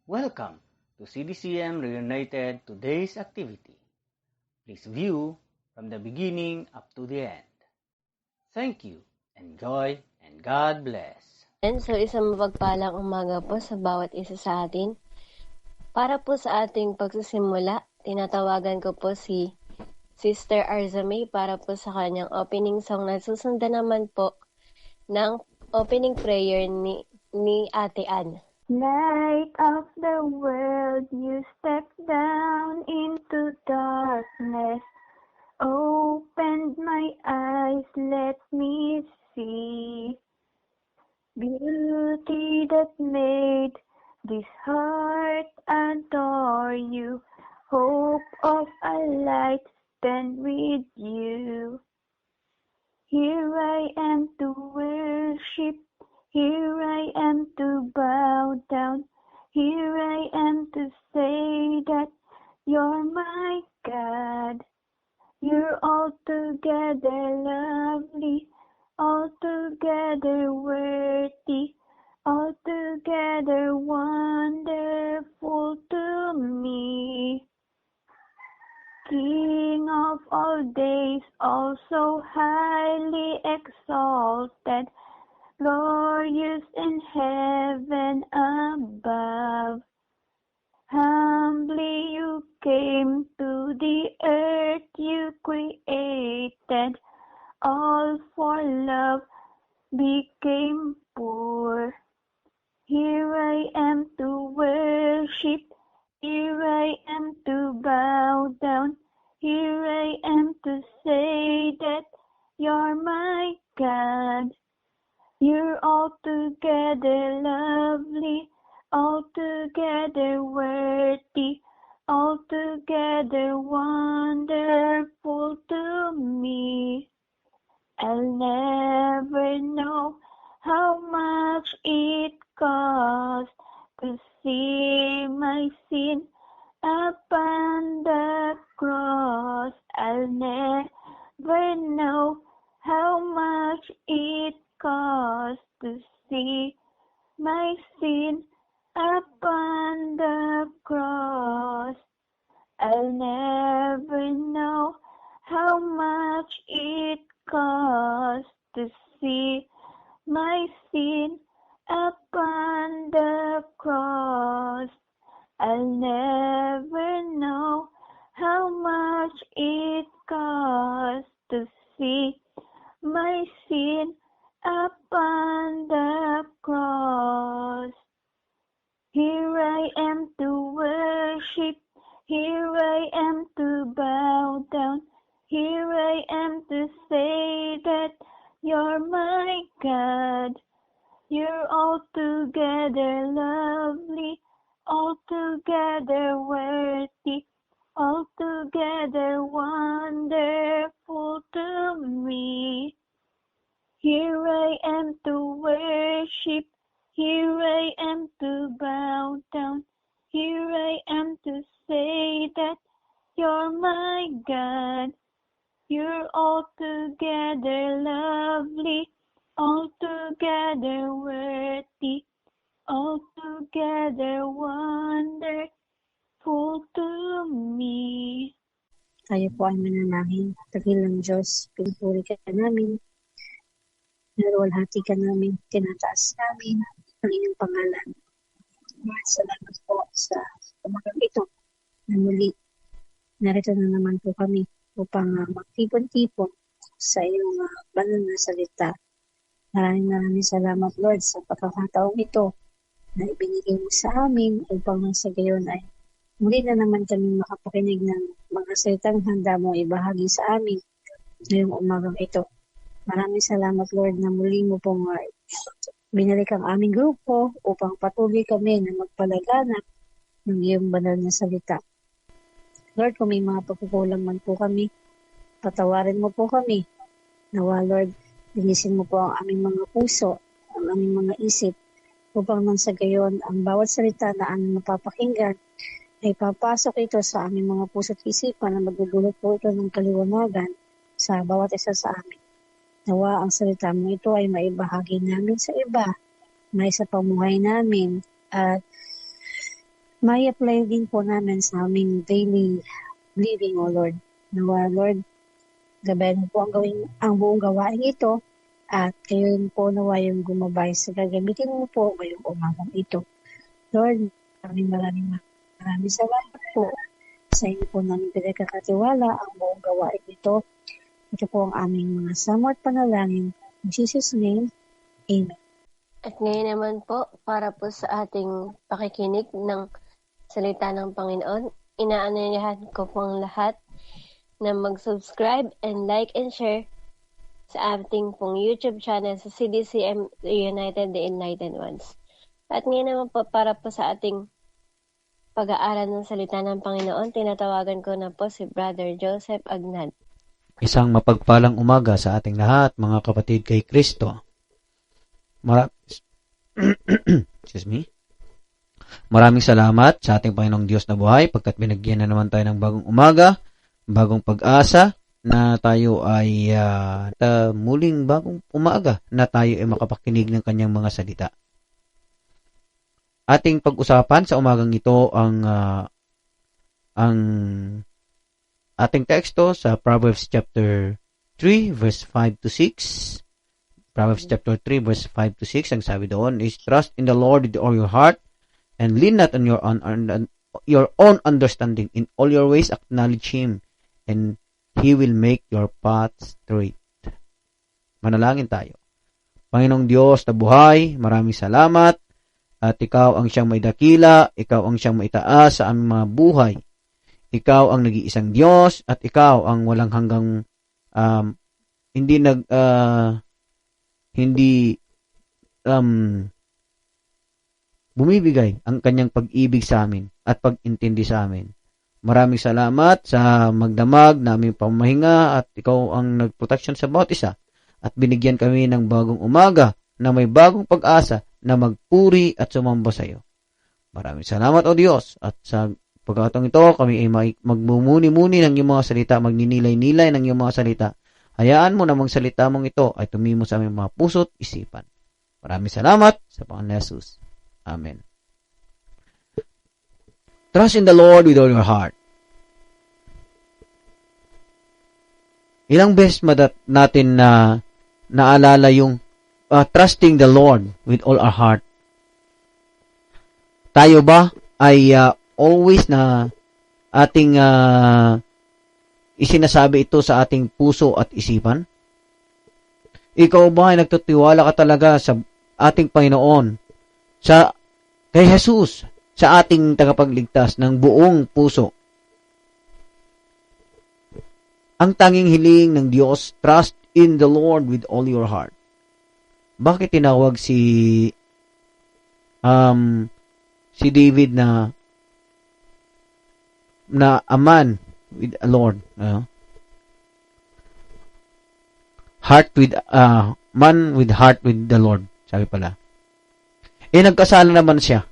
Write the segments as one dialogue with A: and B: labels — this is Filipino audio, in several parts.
A: Welcome to CDCM Reunited today's activity. Please view from the beginning up to the end. Thank you, enjoy, and God bless.
B: So isang mapagpalang umaga po sa bawat isa sa atin. Para po sa ating pagsisimula, tinatawagan ko po si Sister Arzamay para po sa kanyang opening song na susundan naman po ng opening prayer ni Ate Ann.
C: Light of the world, you step down into darkness. Opened my eyes, let me see beauty that made this heart adore you. Hope of a life spent with you. Here I am to worship. Here I am to bow down. Here I am to say that you're my God. You're altogether lovely, altogether worthy, altogether wonderful to me. King of all days, also highly exalted, glorious in heaven above. Humbly you came to the earth you created, all for love became poor. Here I am to worship, here I am to bow down, here I am to say that you're my God. You're altogether lovely, altogether worthy, altogether wonderful to me. I'll never know how much it cost to see my sin upon the cross. I'll never know how much it cost to see my sin upon the cross. I'll never know how much it cost to see my sin upon the cross. I'll never know how much it cost to see my sin upon the cross. Here I am to worship, here I am to bow down, here I am to say that you're my God. You're altogether lovely, altogether worthy, altogether wonderful to me. Here I am to worship, here I am to bow down, here I am to say that you're my God. You're altogether lovely, altogether worthy, altogether wonderful to me.
D: Tayo po ay mananangin. Dakilang Diyos, pinupuri ka namin. Naluwalhati ka namin, tinataas namin ang inyong pangalan. Salamat po sa umagang ito na muli. Narito na naman po kami upang magtipon-tipon sa iyong banal na salita. Maraming salamat, Lord, sa pagkakataong ito na ibinigay mo sa amin upang sa gayon ay muli na naman kami makapakinig ng mga salitang handa mo ibahagi sa amin ngayong umagang ito. Maraming salamat, Lord, na muli mo pong binalik ang aming grupo upang patuloy kami na magpalaganap ng iyong banal na salita. Lord, kung may mga pagkukulang man po kami, patawarin mo po kami. Nawa, Lord, linisin mo po ang aming mga puso, ang aming mga isip, upang nang sa gayon, ang bawat salita na aming mapapakinggan ay papasok ito sa aming mga puso at isipan na magdudulot po ito ng kaliwanagan sa bawat isa sa amin. Nawa ang salita mo ito ay maibahagi namin sa iba, may sa pamuhay namin, at may apply din po namin sa aming daily living, O Lord. Nawa, Lord, gabayan mo po ang buong gawain ito at kayo po nawa yung gumabay sa gagamitin mo po ngayong umagang ito. Lord, maraming salamat po sa inyo po namin pinagkakatiwala ang buong gawain ito. Ito po ang aming mga samot panalangin. In Jesus' name, Amen.
B: At ngayon naman po, para po sa ating pakikinig ng salita ng Panginoon, inaanyayahan ko po ang lahat na mag-subscribe and like and share sa ating pong YouTube channel sa CDCM Reunited the Enlightened Ones. At ngayon naman po, para po sa ating pag-aaral ng salita ng Panginoon, tinatawagan ko na po si Brother Joseph Agnad.
E: Isang mapagpalang umaga sa ating lahat, mga kapatid kay Kristo. Excuse me. Maraming salamat sa ating Panginoong Diyos na buhay pagkat binigyan na naman tayo ng bagong umaga, bagong pag-asa na tayo ay muling bagong umaga na tayo ay makapakinig ng kanyang mga salita. Ating pag-usapan sa umagang ito ang ating teksto sa Proverbs chapter 3 verse 5 to 6. Proverbs chapter 3 verse 5 to 6, ang sabi doon is, trust in the Lord with all your heart and lean not on your own understanding. In all your ways acknowledge Him and He will make your paths straight. Manalangin tayo. Panginoong Diyos na buhay, maraming salamat at Ikaw ang siyang may dakila, Ikaw ang siyang maitaas sa aming mga buhay. Ikaw ang nag-iisang Diyos at Ikaw ang walang hanggang hindi bumibigay ang kanyang pag-ibig sa amin at pag-intindi sa amin. Maraming salamat sa magdamag na aming pamahinga at Ikaw ang nag-protection sa bawat isa at binigyan kami ng bagong umaga na may bagong pag-asa na magpuri at sumamba sa iyo. Maraming salamat, O Diyos, at sa pagkakataong ito kami ay magmumuni-muni ng iyong mga salita, magninilay-nilay ng iyong mga salita. Hayaan mo na mga salita mong ito ay tumimo sa aming mga puso't isipan. Maraming salamat sa Panginoon Jesus. Amen. Trust in the Lord with all your heart. Ilang beses natin na naalala yung trusting the Lord with all our heart. Tayo ba ay always na ating isinasabi ito sa ating puso at isipan? Ikaw ba ay nagtutiwala ka talaga sa ating Panginoon, kay Jesus, sa ating tagapagligtas ng buong puso? Ang tanging hiling ng Diyos, trust in the Lord with all your heart. Bakit tinawag si David na a man with a Lord? Man with heart with the Lord, sabi pala. Nagkasala naman siya.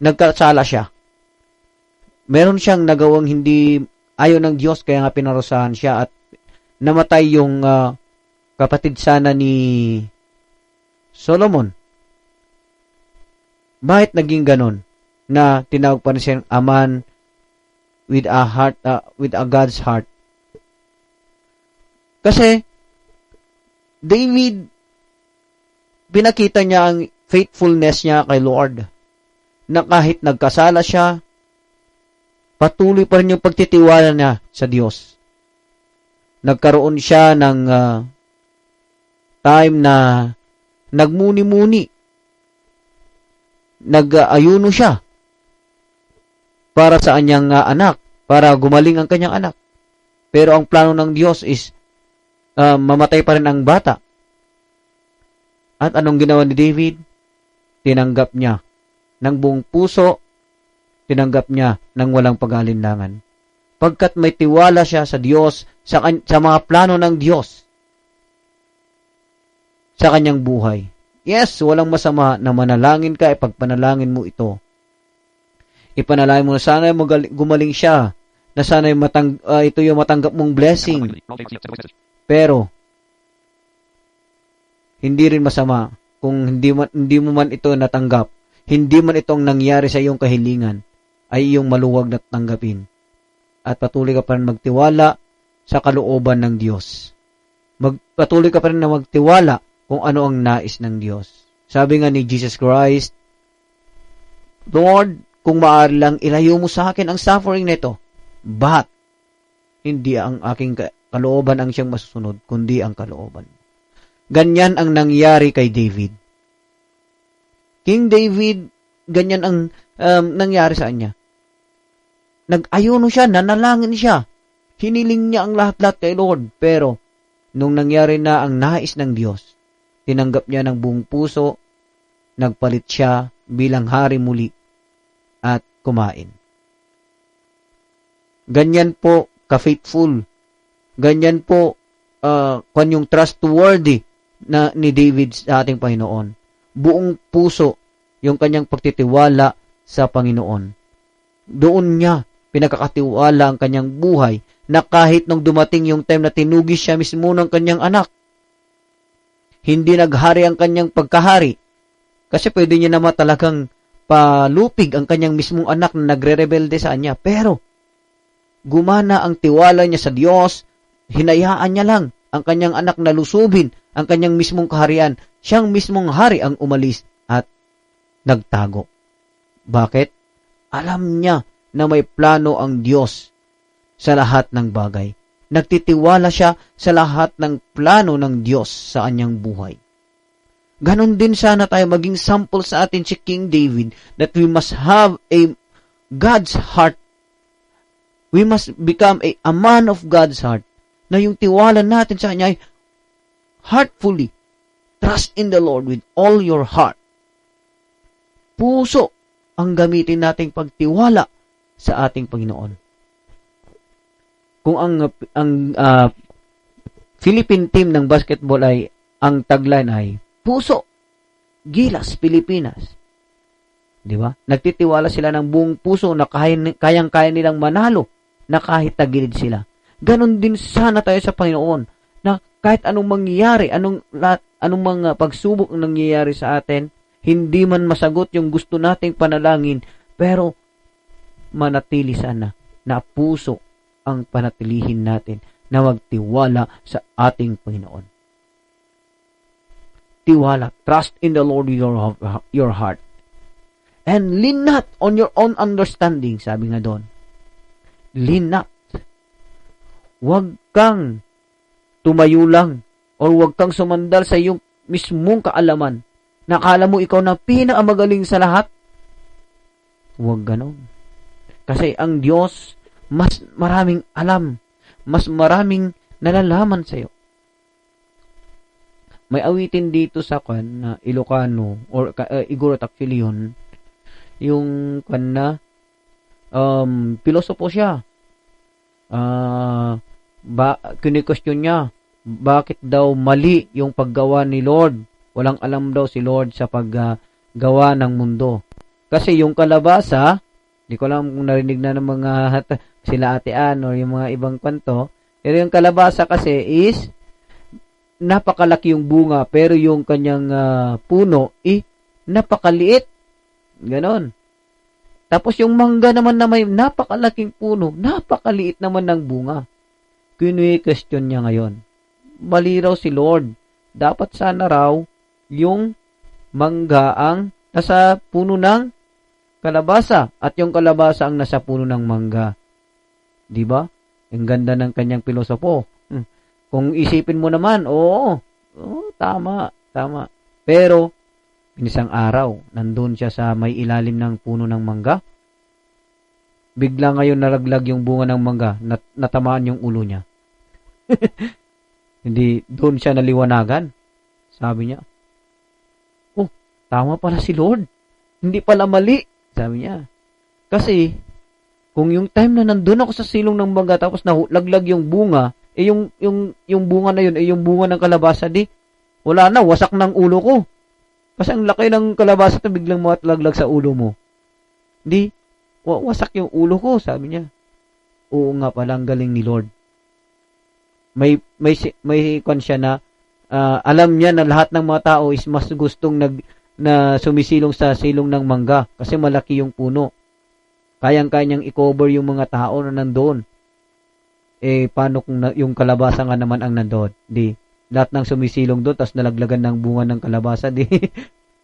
E: Nagkasala siya. Meron siyang nagawang hindi ayaw ng Diyos, kaya nga pinarusahan siya at namatay yung kapatid sana ni Solomon. Bakit naging ganon? Na tinawag pa rin siyang a man with a heart, with a God's heart. Kasi David, pinakita niya ang faithfulness niya kay Lord, na kahit nagkasala siya, patuloy pa rin yung pagtitiwala niya sa Diyos. Nagkaroon siya ng time na nagmuni-muni, nag-ayuno siya para sa kanyang anak, para gumaling ang kanyang anak. Pero ang plano ng Diyos is mamatay pa rin ang bata. At anong ginawa ni David? Tinanggap niya ng buong puso, tinanggap niya ng walang pag-alinlangan. Pagkat may tiwala siya sa Diyos, sa mga plano ng Diyos sa kanyang buhay. Yes, walang masama na manalangin ka, ipagpanalangin mo ito. Ipanalangin mo na sana gumaling siya, na sana ito yung matanggap mong blessing. Pero hindi rin masama kung hindi mo man ito natanggap. hindi man itong nangyari sa iyong kahilingan, ay iyong maluwag na tanggapin. At patuloy ka pa rin magtiwala sa kalooban ng Diyos. Patuloy ka pa rin na magtiwala kung ano ang nais ng Diyos. Sabi nga ni Jesus Christ, Lord, kung maaari lang, ilayo mo sa akin ang suffering nito. But, hindi ang aking kalooban ang siyang masusunod, kundi ang kalooban. Ganyan ang nangyari kay David. King David, ganyan ang nangyari sa kanya. Nag-ayuno siya, nanalangin siya. Hiniling niya ang lahat-lahat kay Lord. Pero, nung nangyari na ang nais ng Diyos, tinanggap niya ng buong puso, nagpalit siya bilang hari muli, at kumain. Ganyan po ka-faithful. Ganyan po yung trustworthy na ni David sa ating Panginoon. Buong puso yung kanyang pagtitiwala sa Panginoon. Doon niya pinagkakatiwala ang kanyang buhay na kahit nung dumating yung time na tinugis siya mismo ng kanyang anak, hindi naghari ang kanyang pagkahari. Kasi pwede niya naman talagang palupig ang kanyang mismong anak na nagre-rebelde sa kanya. Pero, gumana ang tiwala niya sa Diyos, hinayaan niya lang ang kanyang anak na lusubin ang kanyang mismong kaharian. Siyang mismong hari ang umalis at nagtago. Bakit? Alam niya na may plano ang Diyos sa lahat ng bagay. Nagtitiwala siya sa lahat ng plano ng Diyos sa kanyang buhay. Ganon din sana tayo maging sample sa atin si King David, that we must have a God's heart. We must become a man of God's heart, na yung tiwala natin sa kanya ay heartfully. Trust in the Lord with all your heart. Puso ang gamitin nating pagtiwala sa ating Panginoon. Kung ang Philippine team ng basketball ay ang tagline ay Puso, Gilas, Pilipinas. Di ba? Nagtitiwala sila ng buong puso na kayang-kaya nilang manalo na kahit tagilid sila. Ganon din sana tayo sa Panginoon na kahit anong mangyayari, anong mga pagsubok ang nangyayari sa atin, hindi man masagot yung gusto nating panalangin, pero manatili sana na puso ang panatilihin natin na magtiwala sa ating Panginoon. Tiwala, trust in the Lord with your heart. And lean not on your own understanding, sabi nga doon. Lean not. Huwag kang tumayo lang o huwag kang sumandal sa iyong mismong kaalaman. Nakala mo ikaw na pinakamagaling sa lahat. Huwag ganon. Kasi ang Diyos, mas maraming alam, mas maraming nalalaman sa iyo. May awitin dito sa na Ilocano or Igorot actually yun, yung pilosopo siya. Kini-question niya, bakit daw mali yung paggawa ni Lord? Walang alam daw si Lord sa paggawa ng mundo. Kasi yung kalabasa, di ko alam kung narinig na ng mga sila Ate Ann or yung mga ibang kwento, pero yung kalabasa kasi is napakalaki yung bunga, pero yung kanyang puno, napakaliit. Ganon. Tapos yung mangga naman na may napakalaking puno, napakaliit naman ng bunga. Kini-question niya ngayon. Mali raw si Lord. Dapat sana raw yung mangga ang nasa puno ng kalabasa at yung kalabasa ang nasa puno ng mangga. Diba? Ang ganda ng kanyang pilosopo. Kung isipin mo naman, tama. Pero, isang araw, nandun siya sa may ilalim ng puno ng mangga. Bigla ngayon nalaglag yung bunga ng mangga, natamaan yung ulo niya. Hindi, doon siya naliwanagan. Sabi niya, tama pala si Lord. Hindi pala mali. Sabi niya. Kasi, kung yung time na nandun ako sa silong ng mangga, tapos nalaglag yung bunga, yung bunga na yun, yung bunga ng kalabasa, wala na, wasak ng ulo ko. Kasi ang laki ng kalabasa na biglang matlaglag sa ulo mo. Wasak yung ulo ko, sabi niya. Oo nga pala, ang galing ni Lord. May kwan siya na, alam niya na lahat ng mga tao is mas gustong na sumisilong sa silong ng mangga kasi malaki yung puno. Kayang-kayang i-cover yung mga tao na nandoon. Paano kung yung kalabasa nga naman ang nandoon? Di, lahat ng sumisilong doon, tapos nalaglagan ng bunga ng kalabasa, di,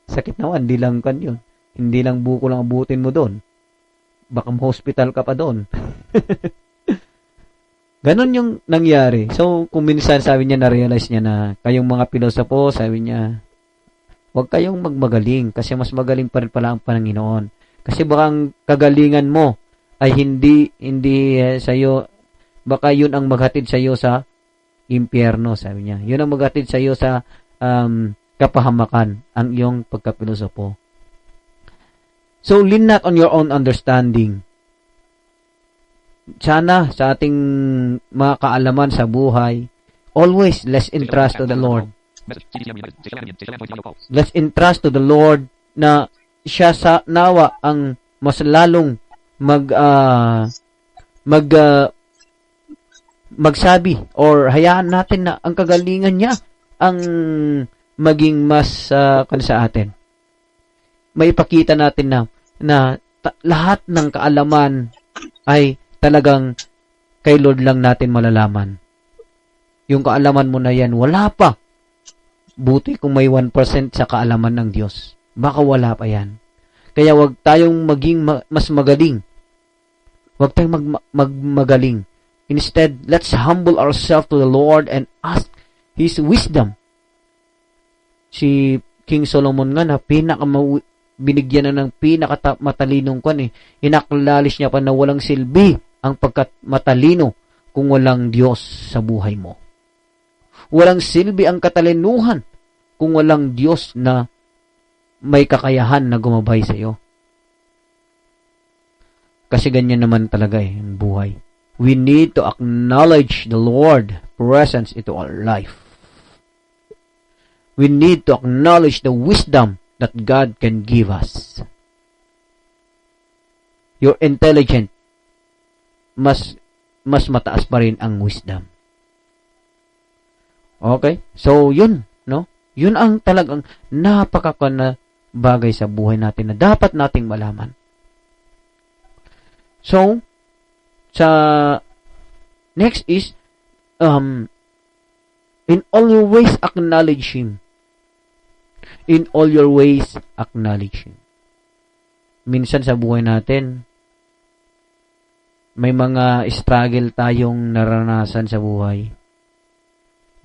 E: sakit naman, di lang kan yun. Hindi lang buko lang abutin mo doon. Baka hospital ka pa doon. Ganon yung nangyari. So, kung minsan sabi niya, na-realize niya na kayong mga pilosopo, sabi niya, huwag kayong magmagaling kasi mas magaling pa rin pala ang Panginoon. Kasi baka ang kagalingan mo ay hindi sa'yo, baka yun ang maghatid sa'yo sa impyerno, sabi niya. Yun ang maghatid sa'yo sa kapahamakan, ang iyong pagkapilosopo. So, lean not on your own understanding. Sana sa ating mga kaalaman sa buhay, always let's entrust to the Lord. Let's entrust to the Lord na siya sa nawa ang mas lalong magsabi or hayaan natin na ang kagalingan niya ang maging mas sa atin. Maipakita natin na lahat ng kaalaman ay talagang kay Lord lang natin malalaman. Yung kaalaman mo na yan, wala pa. Buti kung may 1% sa kaalaman ng Diyos. Baka wala pa yan. Kaya wag tayong maging mas magaling. Wag tayong magaling. Instead, let's humble ourselves to the Lord and ask His wisdom. Si King Solomon nga na binigyan na ng pinakamatalino inaklalis niya pa na walang silbi ang pagkat matalino kung walang Diyos sa buhay mo. Walang silbi ang katalinuhan kung walang Diyos na may kakayahan na gumabay sa iyo. Kasi ganyan naman talaga ang buhay. We need to acknowledge the Lord's presence into our life. We need to acknowledge the wisdom that God can give us. Your intelligence, mas mataas pa rin ang wisdom. Okay? So, yun, no? Yun ang talagang napakakana bagay sa buhay natin na dapat nating malaman. So, sa next is, in all your ways, acknowledge Him. In all your ways, acknowledge Him. Minsan sa buhay natin, may mga struggle tayong naranasan sa buhay.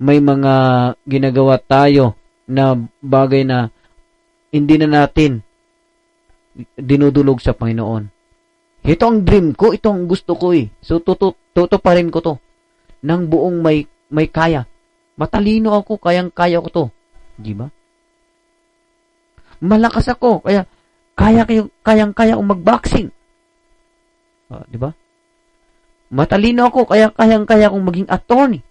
E: May mga ginagawa tayo na bagay na hindi na natin dinudulog sa Panginoon. Ito ang dream ko, ito ang gusto ko So, tutuparin ko to. Nang buong may kaya. Matalino ako, kayang-kaya ko to. Di ba? Malakas ako, kaya kayang-kaya akong mag-boxing. Di ba? Matalino ako, kaya kayang-kaya akong maging attorney.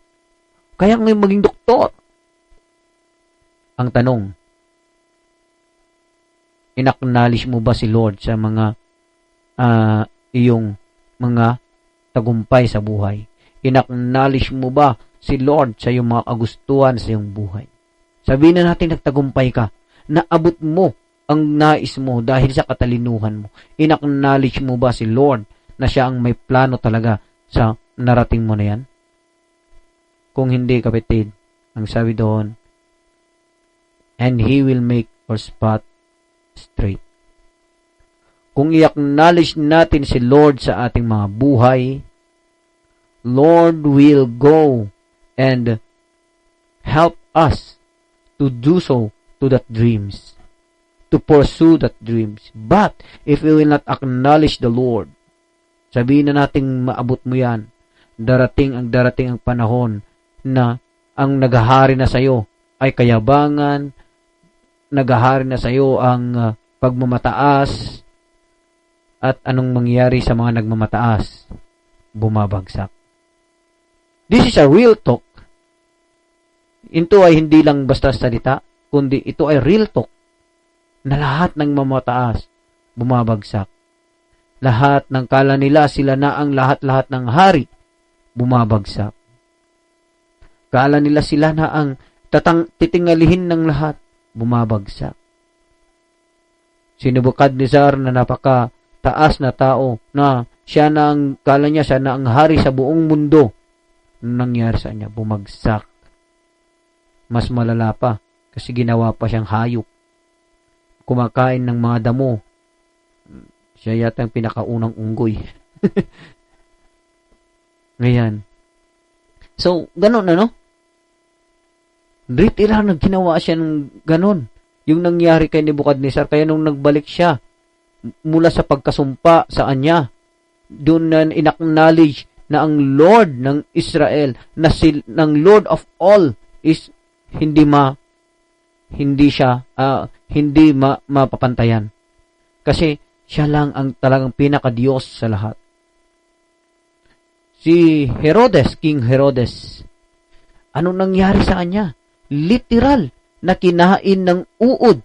E: Kaya akong maging doktor. Ang tanong, inacknowledge mo ba si Lord sa mga iyong mga tagumpay sa buhay? Inacknowledge mo ba si Lord sa iyong mga kagustuhan sa iyong buhay? Sabihin na natin nagtagumpay ka, naabot mo ang nais mo dahil sa katalinuhan mo. Inacknowledge mo ba si Lord na siya ang may plano talaga sa narating mo na yan? Kung hindi, kapatid, ang sabi doon, and He will make your path straight. Kung i-acknowledge natin si Lord sa ating mga buhay, Lord will go and help us to do so to that dreams, to pursue that dreams. But if we will not acknowledge the Lord, sabihin na nating maabot mo yan, darating ang panahon na ang naghahari na sa iyo ay kayabangan, naghahari na sa iyo ang pagmamataas, at anong mangyayari sa mga nagmamataas? Bumabagsak. This is a real talk. Ito ay hindi lang basta salita, kundi ito ay real talk na lahat ng mamataas bumabagsak. Lahat ng kala nila sila na ang lahat-lahat ng hari bumabagsak. Kala nila sila na ang titingalihin ng lahat bumabagsak. Si Nebuchadnezzar na napaka-taas na tao na kala niya siya na ang hari sa buong mundo. Nangyari sa kanya, bumagsak. Mas malala pa kasi ginawa pa siyang hayop. Kumakain ng mga damo. Siya yata ang pinakaunang unggoy. Ngayon. So, ganun ano? Literal na ginawa siya ng ganun. Yung nangyari kay Nebuchadnezzar, kaya nung nagbalik siya mula sa pagkasumpa sa kanya, doon na inacknowledge na ang Lord ng Israel, ng Lord of all is hindi mapapantayan. Kasi siya lang ang talagang pinaka-Diyos sa lahat. Si Herodes, King Herodes, anong nangyari sa kanya? Literal na kinain ng uod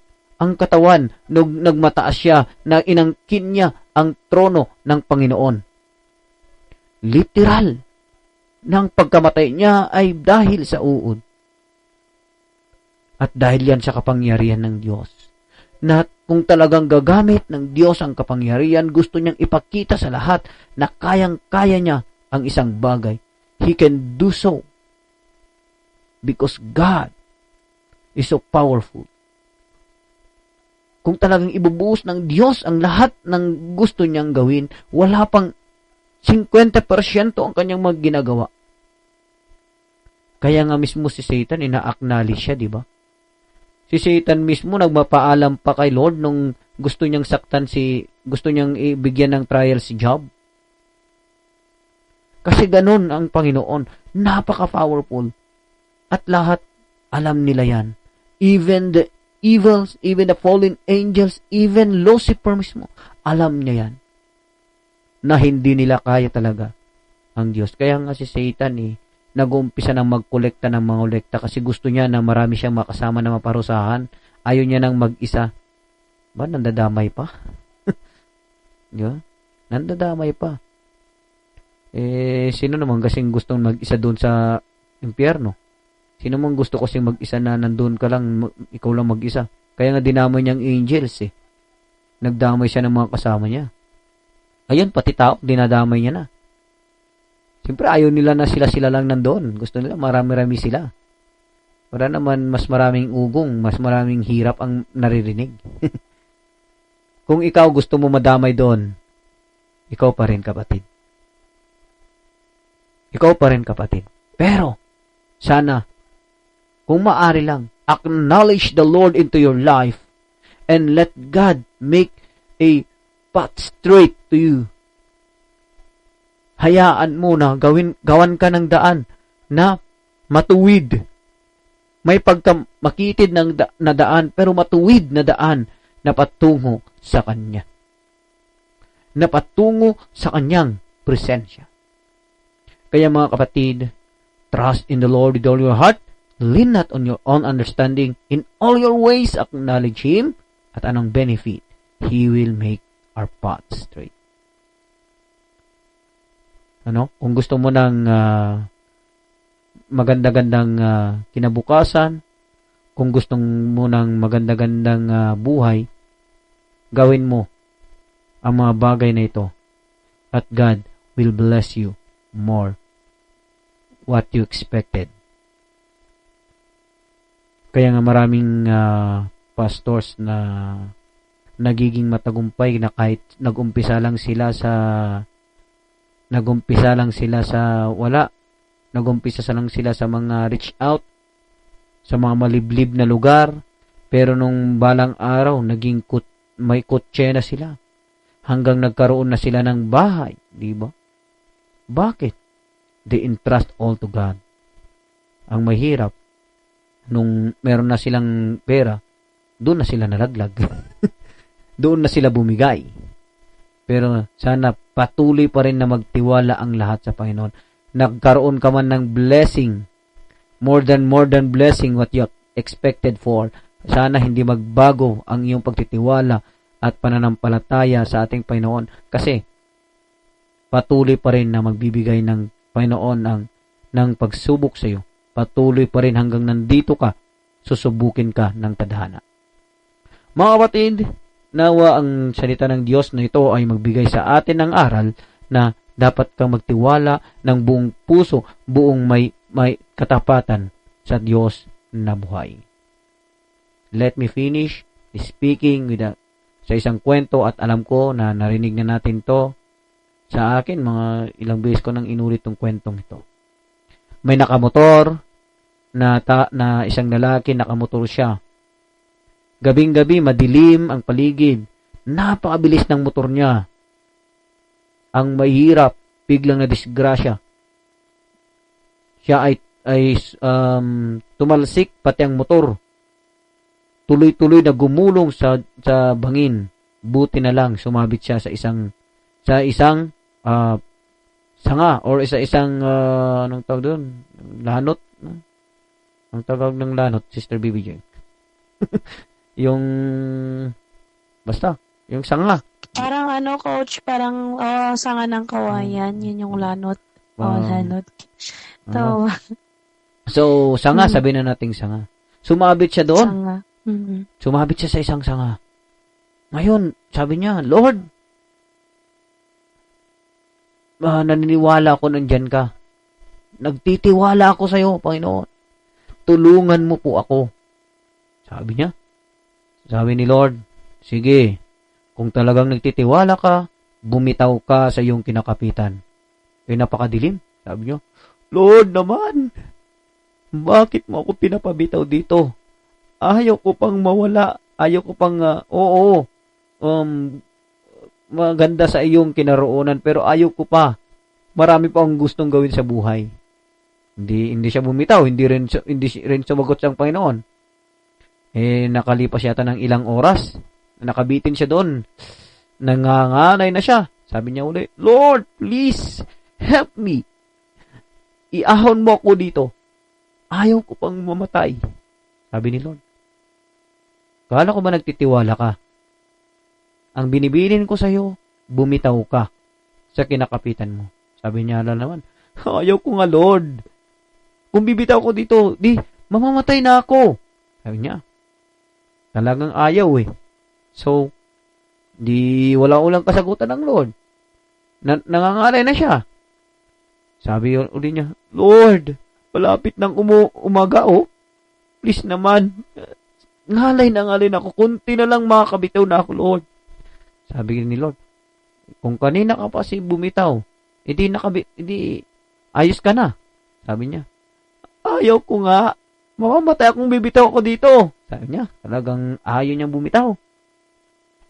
E: ang katawan nung nagmataas siya na inangkin niya ang trono ng Panginoon. Literal ng pagkamatay niya ay dahil sa uod. At dahil yan sa kapangyarihan ng Diyos. Na kung talagang gagamit ng Diyos ang kapangyarihan, gusto niyang ipakita sa lahat na kayang-kaya niya ang isang bagay. He can do so. Because God is so powerful. Kung talagang ibubuhos ng Diyos ang lahat ng gusto niyang gawin, wala pang 50% ang kanyang ginagawa. Kaya nga mismo si Satan, ina-acknowledge siya, di ba? Si Satan mismo nagmapaalam pa kay Lord nung gusto niyang gusto niyang ibigyan ng trial si Job. Kasi ganun ang Panginoon. Napaka-powerful. At lahat, alam nila yan. Even the evils, even the fallen angels, even Lucifer mismo, alam niya yan. Na hindi nila kaya talaga ang Diyos. Kaya nga si Satan nag-uumpisa ng magkolekta ng mga kolekta kasi gusto niya na marami siyang makasama na maparusahan. Ayaw niya nang mag-isa. Ba, nandadamay pa? Yeah? Nandadamay pa. Sino naman kasing gustong mag-isa doon sa impyerno? Sino man gusto kasing mag-isa na nandun ka lang, ikaw lang mag-isa? Kaya nga dinamay niyang angels Nagdamay siya ng mga kasama niya. Ayun, pati tao, dinadamay niya na. Siyempre, ayaw nila na sila lang nandoon. Gusto nila, marami-rami sila. Para naman, mas maraming ugong, mas maraming hirap ang naririnig. Kung ikaw gusto mo madamay doon, ikaw pa rin, kapatid. Ikaw pa rin, kapatid. Pero, sana, kung maaari lang, acknowledge the Lord into your life and let God make a path straight to you. Hayaan mo na gawan ka ng daan na matuwid. May makitid na daan pero matuwid na daan na patungo sa Kanya. Na patungo sa Kanyang presensya. Kaya mga kapatid, trust in the Lord with all your heart, lean not on your own understanding, in all your ways acknowledge Him, at anong benefit? He will make our path straight. Kung gusto mo ng maganda-gandang kinabukasan, kung gusto mo ng maganda-gandang buhay, gawin mo ang mga bagay na ito. At God will bless you more what you expected. Kaya nga maraming pastors na nagiging matagumpay na kahit nagumpisa lang sila sa wala. Nagumpisa lang sila sa mga reach out, sa mga maliblib na lugar, pero nung balang araw, may kotse na sila. Hanggang nagkaroon na sila ng bahay, di ba? Bakit? They entrust all to God. Ang mahirap, nung meron na silang pera, doon na sila nalaglag. Doon na sila bumigay. Pero sana patuloy pa rin na magtiwala ang lahat sa Panginoon. Nagkaroon ka man ng blessing, more than blessing what you expected for. Sana hindi magbago ang iyong pagtitiwala at pananampalataya sa ating Panginoon. Kasi patuloy pa rin na magbibigay ng Panginoon ng pagsubok sa iyo. Patuloy pa rin hanggang nandito ka, susubukin ka ng tadhana. Mga kapatid, Nawa ang salita ng Diyos na ito ay magbigay sa atin ng aral na dapat kang magtiwala ng buong puso, buong may katapatan sa Diyos na buhay. Let me finish speaking sa isang kwento, at alam ko na narinig na natin to sa akin. Mga ilang beses ko nang inulit tong kwentong ito. May nakamotor na isang lalaki, nakamotor siya. Gabing-gabi, madilim ang paligid. Napakabilis ng motor niya. Ang mahirap, biglang na disgrasya. Siya ay tumalsik pati ang motor. Tuloy-tuloy na gumulong sa bangin. Buti na lang sumabit siya sa isang sanga or isang anong tawag doon? Lanot. Ang tawag ng lanot, Sister BBJ. yung sanga.
C: Parang coach, parang sanga ng kawayan, yun yung lanot. Lanot.
E: So, sanga, sabi na nating sanga. Sumabit siya doon.
C: Sanga. Mm-hmm.
E: Sumabit siya sa isang sanga. Ngayon, sabi niya, Lord, naniniwala ako nandyan ka. Nagtitiwala ako sa iyo, Panginoon. Tulungan mo po ako. Sabi niya. Sabi ni Lord, sige, kung talagang nagtitiwala ka, bumitaw ka sa iyong kinakapitan. Napakadilim. Sabi niya, Lord naman, bakit mo ako pinapabitaw dito? Ayaw ko pang mawala. Ayaw ko pang, maganda sa iyong kinaroonan, pero ayaw ko pa. Marami pa akong gustong gawin sa buhay. Hindi siya bumitaw, hindi rin sumagot sa Panginoon. Nakalipas yata ng ilang oras, nakabitin siya doon. Nanganganay na siya. Sabi niya uli, Lord, please, help me. Iahon mo ako dito. Ayaw ko pang mamatay. Sabi ni Lord. Kala ko ba nagtitiwala ka? Ang binibilin ko sa iyo, bumitaw ka sa kinakapitan mo. Sabi niya naman, ayaw ko nga, Lord. Kung bibitaw ko dito, mamamatay na ako. Sabi niya, talagang ayaw So, wala ulang kasagutan ng Lord. Nangangalay na siya. Sabi ulit niya, Lord, palapit ng umaga, please naman, ngalay na ako, kunti na lang makakabitaw na ako, Lord. Sabi ni Lord, kung kanina ka pa bumitaw, edi ayos ka na. Sabi niya, ayaw ko nga, mamamatay akong bibitaw ako dito. Sabi niya, talagang ayaw niyang bumitaw.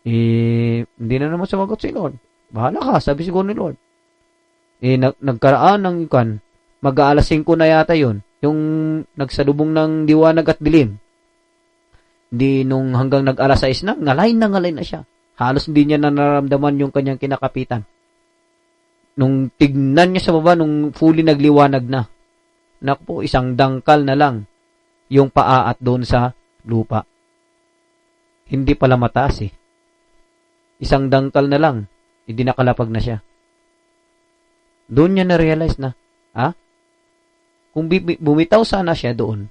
E: Hindi na naman sumagot si Lord. Bahala ka, sabi siguro ni Lord. Nagkaraan ng mag-aalas 5 na yata yun, yung nagsalubong ng liwanag at dilim. Hindi nung hanggang nag-alas 6 na, ngalay na siya. Halos hindi niya na nararamdaman yung kanyang kinakapitan. Nung tignan niya sa baba, nung fully nagliwanag na, naku po, isang dangkal na lang yung paa at doon sa lupa. Hindi pala mataas Isang dangkal na lang, hindi nakalapag na siya. Doon niya na-realize na, kung bumitaw sana siya doon,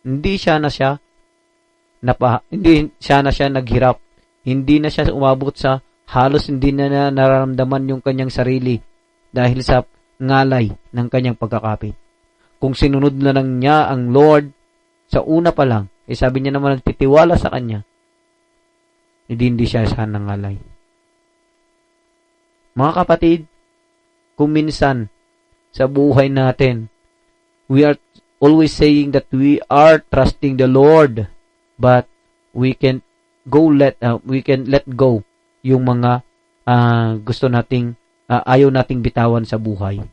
E: hindi siya na siya naghirap. Hindi na siya umabot sa halos hindi na nararamdaman yung kanyang sarili dahil sa ngalay ng kanyang pagkakapit. Kung sinunod na lang niya ang Lord sa una pa lang, sabi niya naman nagtitiwala sa kanya, hindi siya sana ngalay. Mga kapatid, kung minsan sa buhay natin, we are always saying that we are trusting the Lord, but we can let go yung mga gusto nating ayaw nating bitawan sa buhay.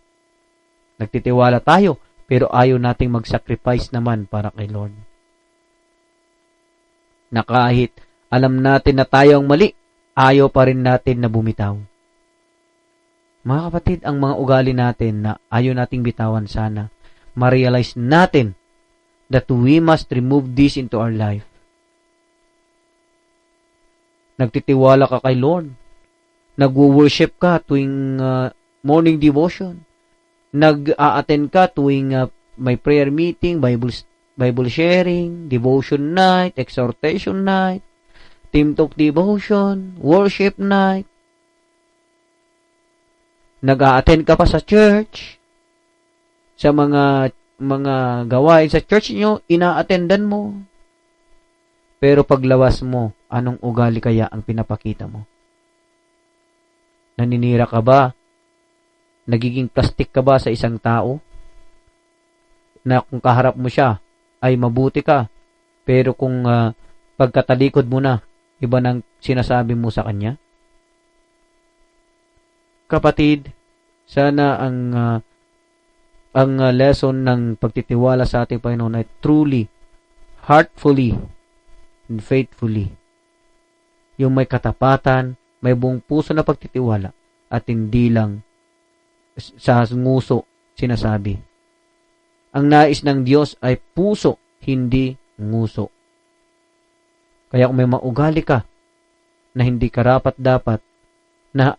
E: Nagtitiwala tayo, pero ayaw nating mag-sacrifice naman para kay Lord. Na kahit alam natin na tayo ang mali, ayaw pa rin natin na bumitaw. Mga kapatid, ang mga ugali natin na ayaw nating bitawan, sana ma-realize natin that we must remove this into our life. Nagtitiwala ka kay Lord. Nag-worship ka tuwing morning devotion. Nag-a-attend ka tuwing may prayer meeting, Bible sharing, devotion night, exhortation night. Team Talk Devotion, worship night, nag-a-attend ka pa sa church, sa mga gawain sa church nyo, ina-attendan mo. Pero paglawas mo, anong ugali kaya ang pinapakita mo? Naninira ka ba? Nagiging plastic ka ba sa isang tao? Na kung kaharap mo siya, ay mabuti ka. Pero kung pagkatalikod mo na, iba nang sinasabi mo sa kanya? Kapatid, sana ang lesson ng pagtitiwala sa ating Panginoon ay truly, heartfully, and faithfully. Yung may katapatan, may buong puso na pagtitiwala, at hindi lang sa nguso sinasabi. Ang nais ng Diyos ay puso, hindi nguso. Kaya kung may maugali ka na hindi karapat-dapat, na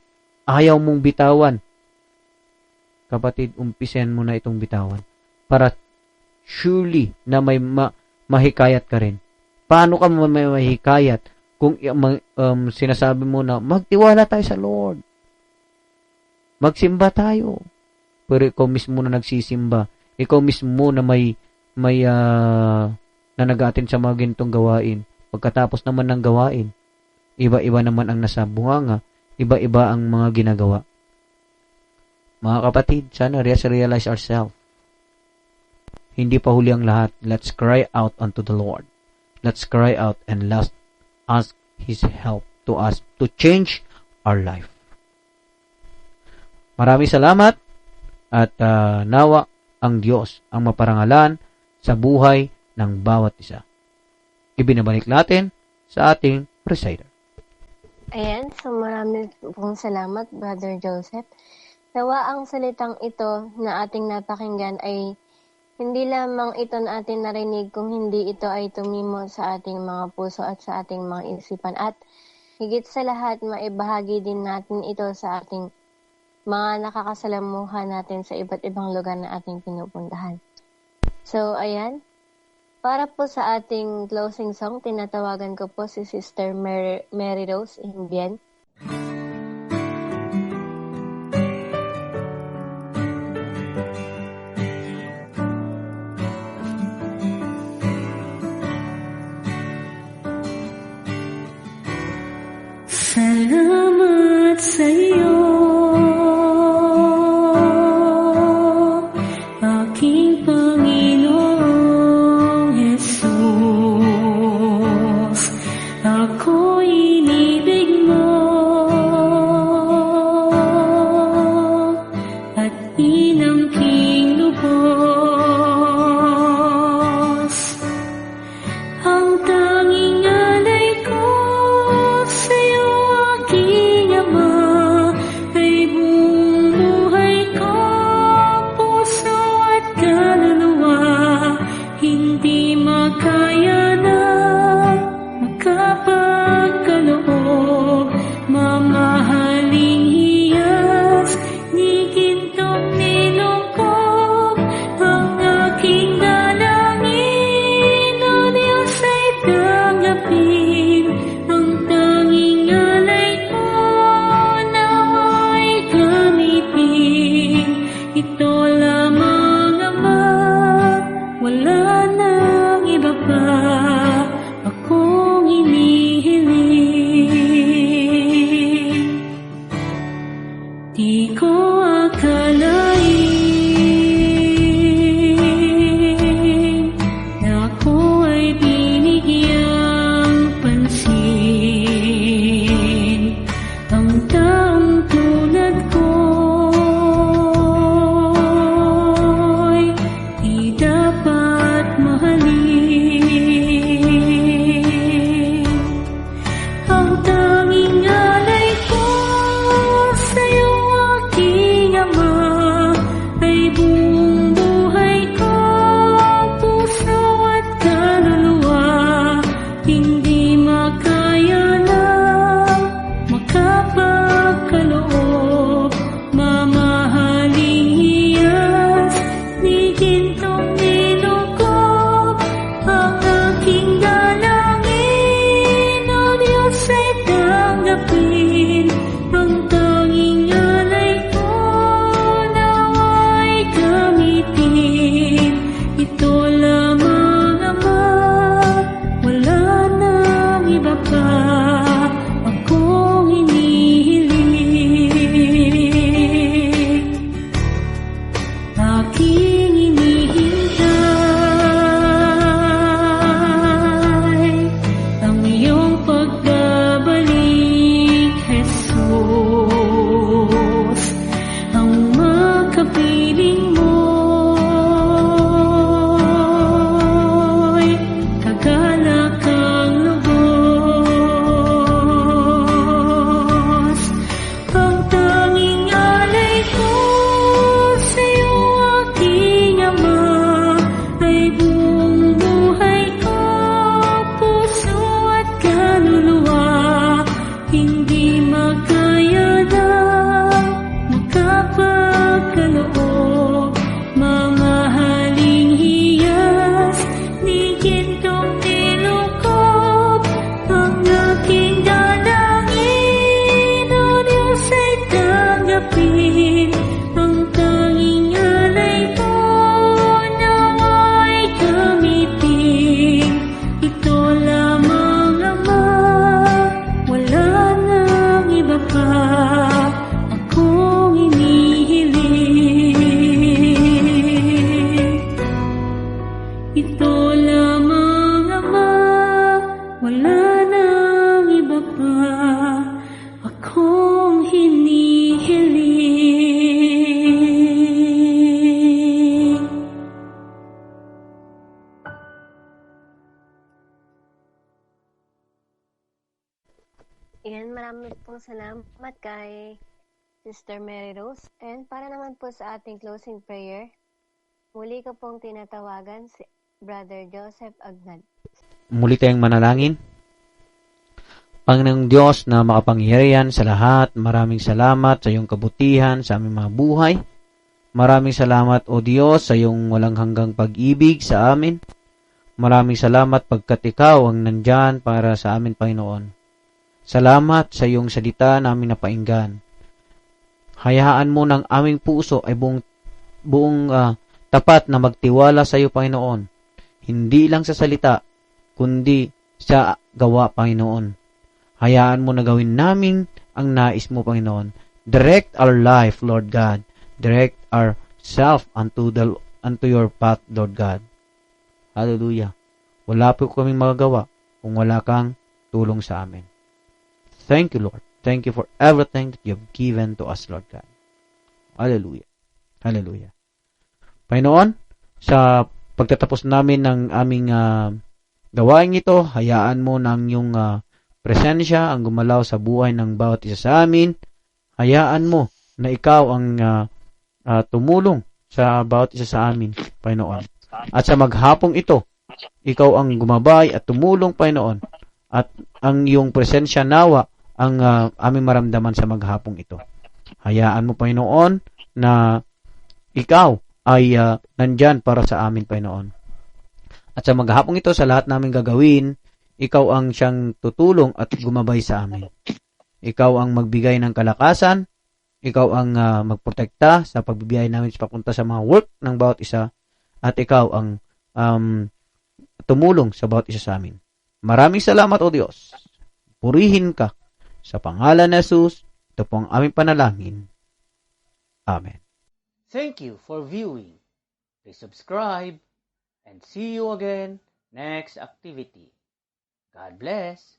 E: ayaw mong bitawan, kapatid, umpisan mo na itong bitawan para surely na may mahikayat ka rin. Paano ka may mahikayat kung sinasabi mo na magtiwala tayo sa Lord, magsimba tayo, pero ikaw mismo na nagsisimba, ikaw mismo na may na nag-aattend sa mga ganitong gawain, pagkatapos naman ng gawain, iba-iba naman ang nasa bunganga, iba-iba ang mga ginagawa. Mga kapatid, sana realize ourselves. Hindi pa huli ang lahat. Let's cry out unto the Lord. Let's cry out and let's ask His help to us to change our life. Maraming salamat at nawa ang Diyos ang maparangalan sa buhay ng bawat isa. Ibinabalik natin sa ating reciter.
B: Ayan, so maraming pong salamat, Brother Joseph. Nawa ang salitang ito na ating napakinggan ay hindi lamang ito na ating narinig kung hindi ito ay tumimo sa ating mga puso at sa ating mga isipan. At higit sa lahat, maibahagi din natin ito sa ating mga nakakasalamuhan natin sa iba't ibang lugar na ating pinupuntahan. So, ayan. Para po sa ating closing song, tinatawagan ko po si Sister Mary Rose Indian.
F: Salamat sa iyo, aking Panginoong Jesus. Ako'y inibig mo at inangking lubos. Ang tanging alay ko sa'yo, aking Ama, ay buong buhay ko, puso at kaluluwa. Hindi makaya na makapagkaloob, mamahaling hiyas, ni gintong nilungkot. Ang aking dalangin, O Diyos, ay tanggapin. Ang tanging alay ko, nawa'y gamitin. Ito lamang, Ama, wala nang iba pa akong inihiling. Di ko akalain na ako ay binigyang pansin. Ang taong tulad ko'y di dapat mahalin. Ang tanging alay ko sa'yo, aking Ama,
B: pong salamat kay Sister Mary Rose. And para naman po sa ating closing prayer, muli ko pong tinatawagan si Brother Joseph Agnad.
E: Muli tayong manalangin. Panginoong Diyos na makapangyarihan sa lahat, maraming salamat sa iyong kabutihan sa aming mga buhay. Maraming salamat, O Diyos, sa iyong walang hanggang pag-ibig sa amin. Maraming salamat pagkat ikaw ang nandyan para sa amin, Panginoon. Salamat sa iyong salita namin napainggan. Hayaan mo ng aming puso ay buong tapat na magtiwala sa iyo, Panginoon. Hindi lang sa salita, kundi sa gawa, Panginoon. Hayaan mo na gawin namin ang nais mo, Panginoon. Direct our life, Lord God. Direct our self unto your path, Lord God. Hallelujah. Wala po kaming magagawa kung wala kang tulong sa amin. Thank you, Lord. Thank you for everything that you have given to us, Lord God. Hallelujah. Hallelujah. Panginoon, sa pagtatapos namin ng aming gawain ito, hayaan mo ng iyong presensya ang gumalaw sa buhay ng bawat isa sa amin. Hayaan mo na ikaw ang tumulong sa bawat isa sa amin, Panginoon. At sa maghapong ito, ikaw ang gumabay at tumulong, Panginoon. At ang iyong presensya nawa ang aming maramdaman sa maghapong ito. Hayaan mo, Panginoon, na ikaw ay nandyan para sa amin, Panginoon. At sa maghapong ito, sa lahat namin gagawin, ikaw ang siyang tutulong at gumabay sa amin. Ikaw ang magbigay ng kalakasan, ikaw ang magprotekta sa pagbibiyay namin sa papunta sa mga work ng bawat isa, at ikaw ang tumulong sa bawat isa sa amin. Maraming salamat, O Diyos. Purihin ka. Sa pangalan ni Jesus, ito po ang aming panalangin. Amen.
A: Thank you for viewing. Please subscribe and see you again next activity. God bless.